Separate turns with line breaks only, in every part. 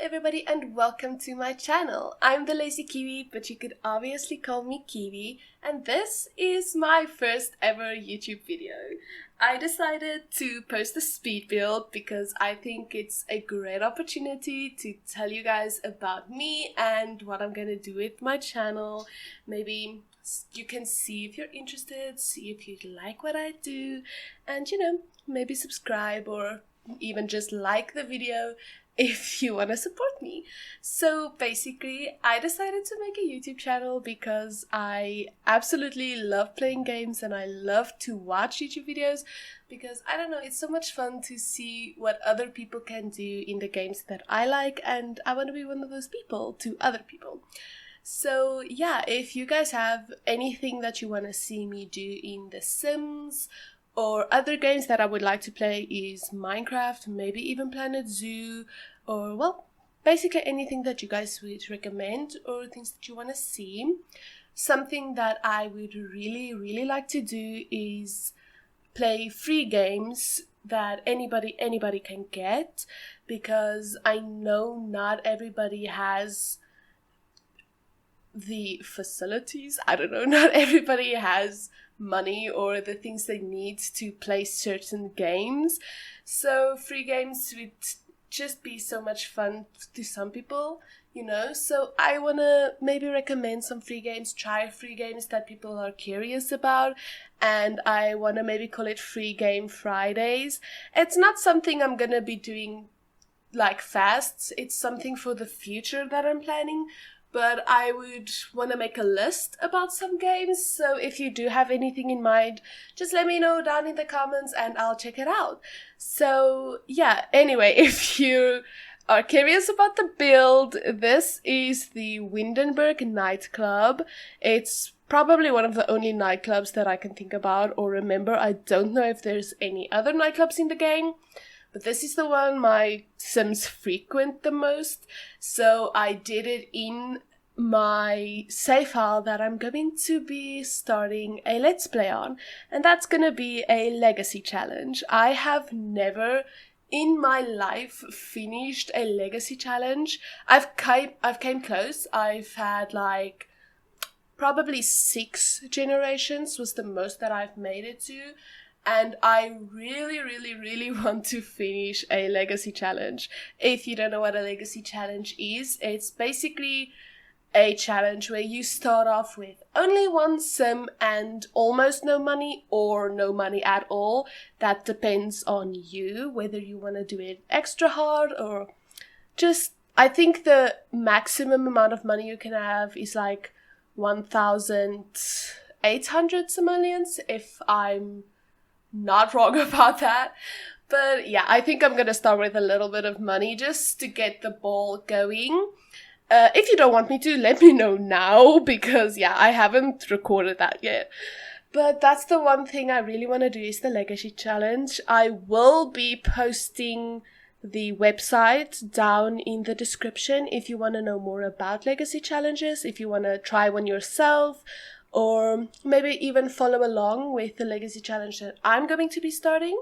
everybody and welcome to my channel. I'm the Lazy Kiwi, but you could obviously call me Kiwi, and this is my first ever YouTube video. I decided to post a speed build because I think it's a great opportunity to tell you guys about me and what I'm gonna do with my channel. Maybe you can see if you're interested, see if you like what I do, and maybe subscribe or even just like the video if you want to support me. So basically, I decided to make a YouTube channel because I absolutely love playing games and I love to watch YouTube videos because, I don't know, it's so much fun to see what other people can do in the games that I like, and I want to be one of those people to other people. So yeah, if you guys have anything that you want to see me do in The Sims, or other games that I would like to play is Minecraft, maybe even Planet Zoo, or well, basically anything that you guys would recommend or things that you want to see. Something that I would really like to do is play free games that anybody can get, because I know not everybody has the facilities. I don't know, not everybody has money or the things they need to play certain games. So free games would just be so much fun to some people, so I want to maybe recommend some free games, try free games that people are curious about, and I want to maybe call it Free Game Fridays. It's not something I'm gonna be doing like fast, it's something for the future that I'm planning. But I would want to make a list about some games, so if you do have anything in mind, just let me know down in the comments and I'll check it out. So yeah, anyway, if you are curious about the build, this is the Windenburg Nightclub. It's probably one of the only nightclubs that I can think about or remember. I don't know if there's any other nightclubs in the game, but this is the one my Sims frequent the most, so I did it in my save file that I'm going to be starting a Let's Play on, and that's gonna be a legacy challenge. I have never in my life finished a legacy challenge. I've came close. I've had like probably 6 generations was the most that I've made it to. And I really want to finish a legacy challenge. If you don't know what a legacy challenge is, it's basically a challenge where you start off with only one sim and almost no money or no money at all. That depends on you, whether you want to do it extra hard or just, I think the maximum amount of money you can have is like 1,800 simoleons, if I'm not wrong about that. But yeah, I think I'm gonna start with a little bit of money just to get the ball going. If you don't want me to, let me know now, because yeah, I haven't recorded that yet. But that's the one thing I really want to do, is the legacy challenge. I will be posting the website down in the description if you want to know more about legacy challenges, if you want to try one yourself, or maybe even follow along with the legacy challenge that I'm going to be starting,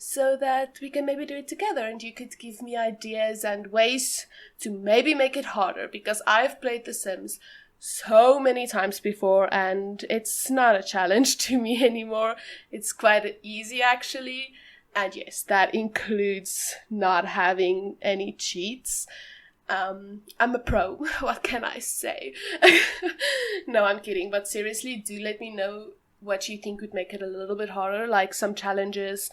so that we can maybe do it together and you could give me ideas and ways to maybe make it harder, because I've played The Sims so many times before and it's not a challenge to me anymore. It's quite easy actually, and yes, that includes not having any cheats. I'm a pro, what can I say? No, I'm kidding, but seriously, do let me know what you think would make it a little bit harder, like some challenges.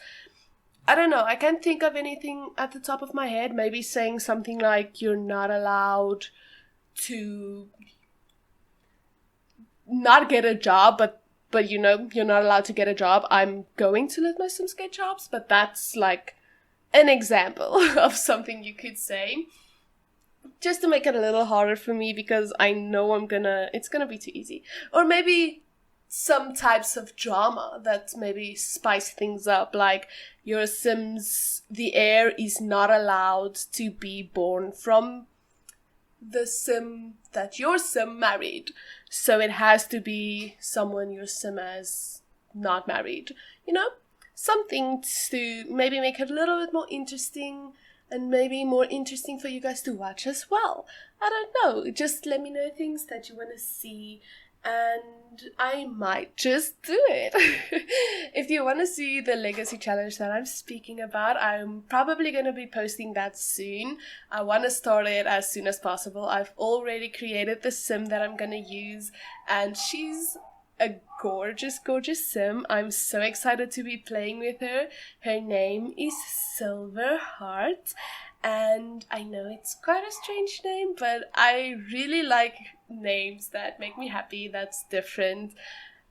I don't know, I can't think of anything at the top of my head. Maybe saying something like you're not allowed to not get a job, but you're not allowed to get a job. I'm going to let my Sims get jobs, but that's like an example of something you could say, just to make it a little harder for me, because I know it's gonna be too easy. Or maybe some types of drama that maybe spice things up, like your Sims, the heir is not allowed to be born from the Sim that your Sim married. So it has to be someone your Sim has not married. Something to maybe make it a little bit more interesting. and maybe more interesting for you guys to watch as well. I don't know, just let me know things that you want to see and I might just do it. If you want to see the legacy challenge that I'm speaking about, I'm probably going to be posting that soon. I want to start it as soon as possible. I've already created the sim that I'm going to use, and she's a gorgeous, gorgeous sim. I'm so excited to be playing with her. Her name is Silverheart, and I know it's quite a strange name, but I really like names that make me happy, that's different.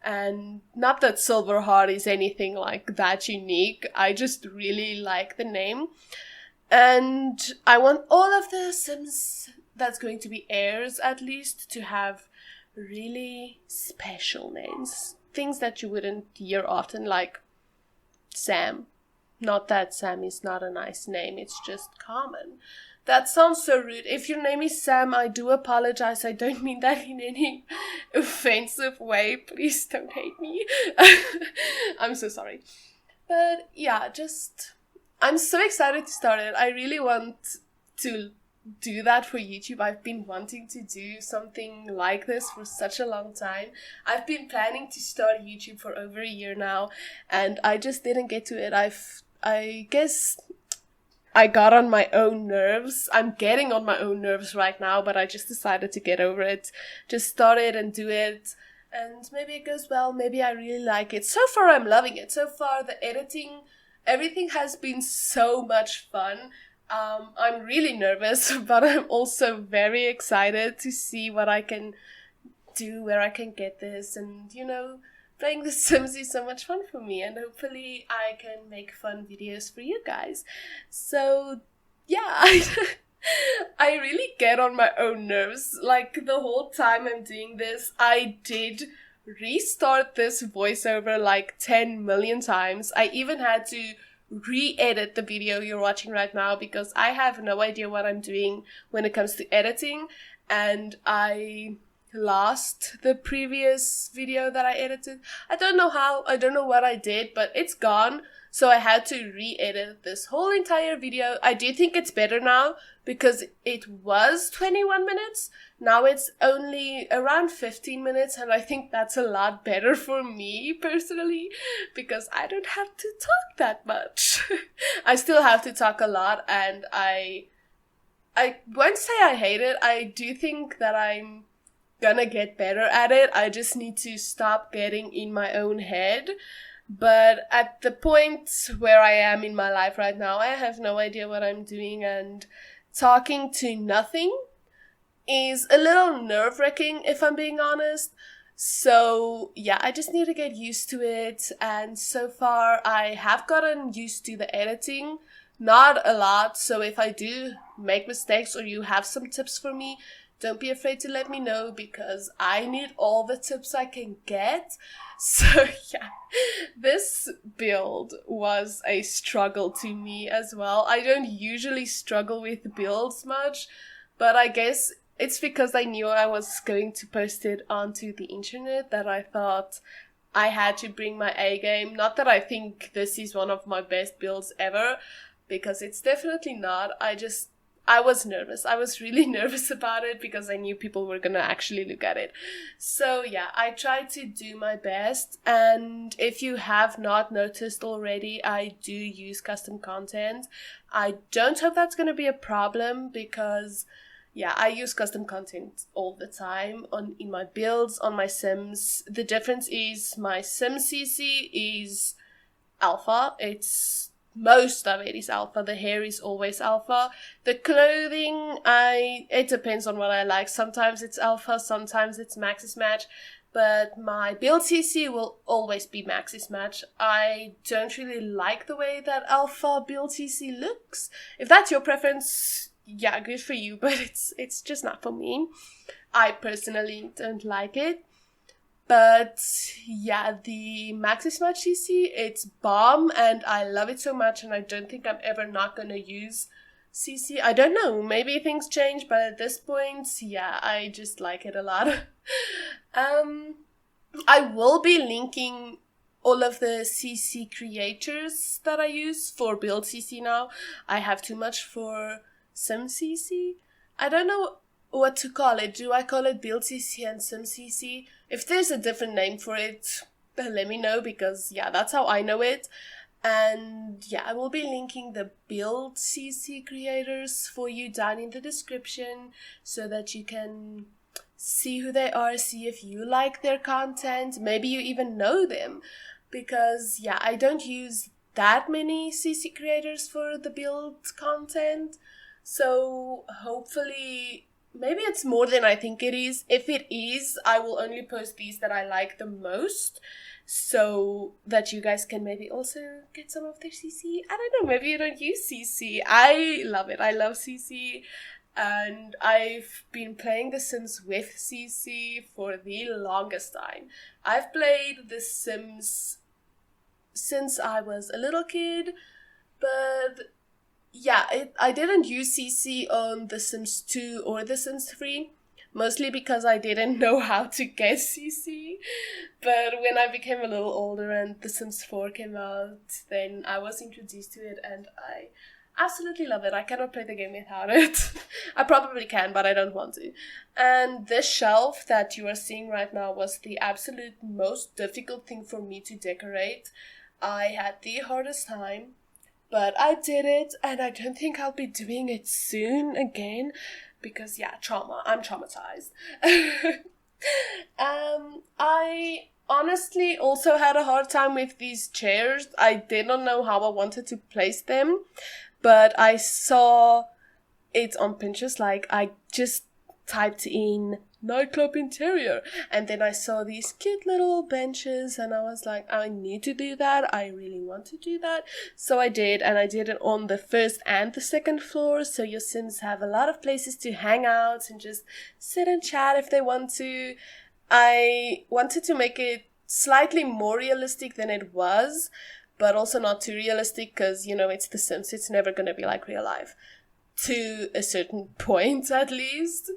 And not that Silverheart is anything like that unique, I just really like the name. And I want all of the Sims that's going to be heirs, at least, to have really special names. Things that you wouldn't hear often, like Sam. Not that Sam is not a nice name, it's just common. That sounds so rude. If your name is Sam, I do apologize. I don't mean that in any offensive way. Please don't hate me. I'm so sorry. But yeah, I'm so excited to start it. I really want to do that for YouTube. I've been wanting to do something like this for such a long time. I've been planning to start YouTube for over a year now, and I just didn't get to it. I guess I got on my own nerves. I'm getting on my own nerves right now, but I just decided to get over it. Just start it and do it. And maybe it goes well. Maybe I really like it. So far, I'm loving it. So far, the editing, everything has been so much fun. I'm really nervous, but I'm also very excited to see what I can do, where I can get this. And, playing The Sims is so much fun for me, and hopefully I can make fun videos for you guys. So, yeah, I really get on my own nerves. Like, the whole time I'm doing this, I did restart this voiceover like 10 million times. I even had to re-edit the video you're watching right now because I have no idea what I'm doing when it comes to editing, and I lost the previous video that I edited. I don't know how, I don't know what I did, but it's gone. So I had to re-edit this whole entire video. I do think it's better now because it was 21 minutes. Now it's only around 15 minutes, and I think that's a lot better for me personally because I don't have to talk that much. I still have to talk a lot, and I won't say I hate it. I do think that I'm gonna get better at it. I just need to stop getting in my own head. But at the point where I am in my life right now, I have no idea what I'm doing, and talking to nothing is a little nerve-wracking, if I'm being honest. So yeah, I just need to get used to it, and so far I have gotten used to the editing. Not a lot, so if I do make mistakes or you have some tips for me, don't be afraid to let me know because I need all the tips I can get. So yeah, this build was a struggle to me as well. I don't usually struggle with builds much, but I guess it's because I knew I was going to post it onto the internet that I thought I had to bring my A game. Not that I think this is one of my best builds ever, because it's definitely not. I was nervous. I was really nervous about it because I knew people were gonna actually look at it. So yeah, I tried to do my best, and if you have not noticed already, I do use custom content. I don't hope that's gonna be a problem because yeah, I use custom content all the time in my builds, on my Sims. The difference is my Sim CC is alpha. Most of it is alpha. The hair is always alpha. The clothing, it depends on what I like. Sometimes it's alpha, sometimes it's maxis match. But my build CC will always be maxis match. I don't really like the way that alpha build CC looks. If that's your preference, yeah, good for you. But it's just not for me. I personally don't like it. But yeah, the Maxis Match CC, it's bomb, and I love it so much, and I don't think I'm ever not gonna use CC. I don't know, maybe things change, but at this point, yeah, I just like it a lot. I will be linking all of the CC creators that I use for Build CC now. I have too much for Sim CC. I don't know what to call it. Do I call it Build CC and Sim CC? If there's a different name for it, let me know, because yeah, that's how I know it. And yeah, I will be linking the Build CC creators for you down in the description so that you can see who they are, see if you like their content, maybe you even know them. Because yeah, I don't use that many CC creators for the build content, so hopefully maybe it's more than I think it is. If it is, I will only post these that I like the most, so that you guys can maybe also get some of their CC. I don't know, maybe you don't use CC. I love it. I love CC. And I've been playing The Sims with CC for the longest time. I've played The Sims since I was a little kid, but yeah, I didn't use CC on The Sims 2 or The Sims 3, mostly because I didn't know how to get CC. But when I became a little older and The Sims 4 came out, then I was introduced to it and I absolutely love it. I cannot play the game without it. I probably can, but I don't want to. And this shelf that you are seeing right now was the absolute most difficult thing for me to decorate. I had the hardest time, but I did it, and I don't think I'll be doing it soon again, because yeah, trauma. I'm traumatized. I honestly also had a hard time with these chairs. I did not know how I wanted to place them, but I saw it on Pinterest. Like, I just typed in Nightclub interior, and then I saw these cute little benches, and I was like, I need to do that. I really want to do that. So I did, and I did it on the first and the second floor, so your Sims have a lot of places to hang out and just sit and chat if they want to. I wanted to make it slightly more realistic than it was, but also not too realistic, because, you know, it's The Sims. It's never going to be like real life, to a certain point at least.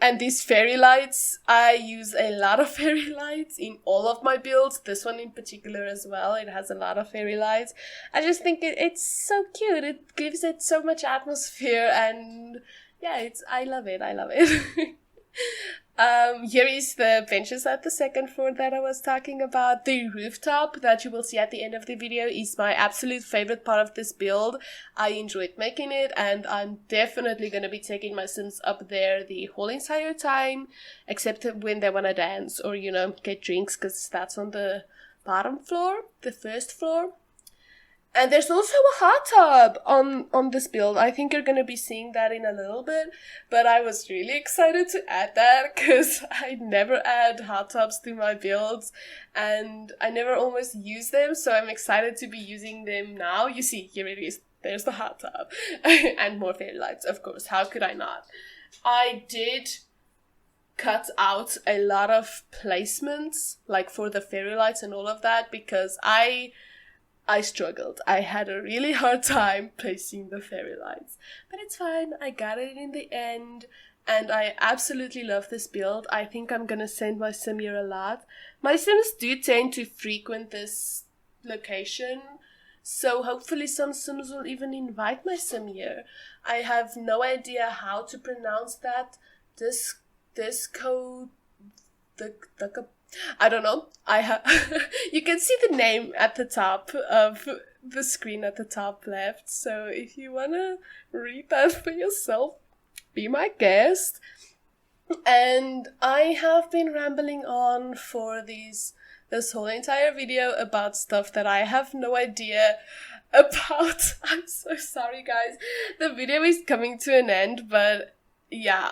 And these fairy lights, I use a lot of fairy lights in all of my builds. This one in particular as well. It has a lot of fairy lights. I just think it's so cute. It gives it so much atmosphere, and yeah, I love it. I love it. Here is the benches at the second floor that I was talking about. The rooftop that you will see at the end of the video is my absolute favorite part of this build. I enjoyed making it, and I'm definitely going to be taking my Sims up there the whole entire time, except when they want to dance or, you know, get drinks, because that's on the bottom floor, the first floor. And there's also a hot tub on this build. I think you're going to be seeing that in a little bit. But I was really excited to add that, because I never add hot tubs to my builds. And I never almost use them. So I'm excited to be using them now. You see, here it is. There's the hot tub. And more fairy lights, of course. How could I not? I did cut out a lot of placements, like for the fairy lights and all of that, because I struggled. I had a really hard time placing the fairy lights. But it's fine. I got it in the end. And I absolutely love this build. I think I'm going to send my Sim here a lot. My Sims do tend to frequent this location, so hopefully some Sims will even invite my Sim here. I have no idea how to pronounce that. I don't know. You can see the name at the top of the screen at the top left. So if you want to read that for yourself, be my guest. And I have been rambling on for this whole entire video about stuff that I have no idea about. I'm so sorry, guys. The video is coming to an end, but yeah,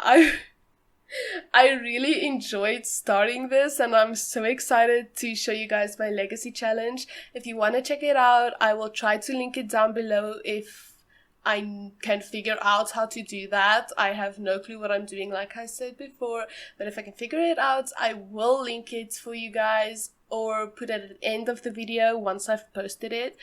I really enjoyed starting this, and I'm so excited to show you guys my legacy challenge. If you want to check it out, I will try to link it down below if I can figure out how to do that. I have no clue what I'm doing, like I said before, but if I can figure it out, I will link it for you guys, or put it at the end of the video once I've posted it.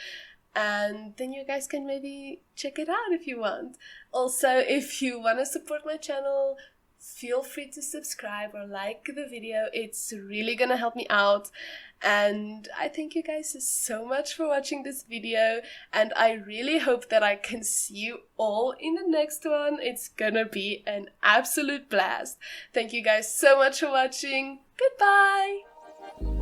And then you guys can maybe check it out if you want. Also, if you want to support my channel, feel free to subscribe or like the video. It's really gonna help me out. And I thank you guys so much for watching this video, and I really hope that I can see you all in the next one. It's gonna be an absolute blast. Thank you guys so much for watching. Goodbye!